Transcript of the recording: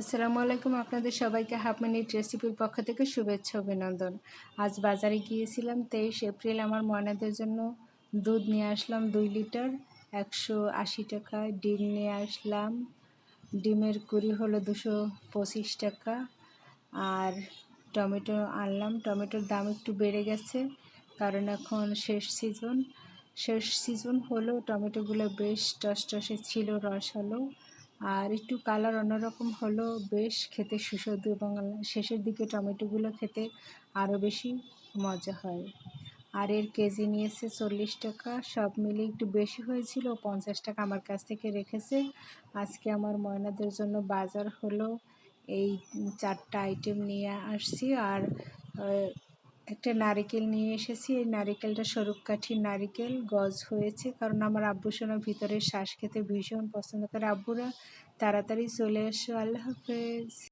আসসালামু আলাইকুম, আপনাদের সবাইকে হাফ মিনিট রেসিপির পক্ষ থেকে শুভেচ্ছা অভিনন্দন। আজ বাজারে গিয়েছিলাম 23 এপ্রিল। আমার ময়নাদের জন্য দুধ নিয়ে আসলাম 2 লিটার 180 টাকা। ডিম নিয়ে আসলাম, ডিমের কুড়ি হলো 225 টাকা। আর টমেটো আনলাম, টমেটোর দাম একটু বেড়ে গেছে কারণ এখন শেষ সিজন হলো। টমেটোগুলো বেশ টসটসে ছিল, রস হলো আর একটু কালার অন্যরকম হলো, বেশ খেতে সুস্বাদু এবং শেষের দিকে টমেটোগুলো খেতে আরও বেশি মজা হয়। আর এর কেজি নিয়েছে 40 টাকা। সব মিলিয়ে একটু বেশি হয়েছিল, 50 টাকা আমার কাছ থেকে রেখেছে। আজকে আমার ময়নাদের জন্য বাজার হলো এই 4টা আইটেম নিয়ে আসছি। আর একটা নারিকেল নিয়ে এসেছি। এই নারিকেলটা স্বরূপকাঠির নারিকেল, গজ হয়েছে কারণ আমার আব্বু সোনা ভিতরের শ্বাস খেতে ভীষণ পছন্দ করে। আব্বুরা তাড়াতাড়ি চলে এসো। আল্লাহ হাফেজ।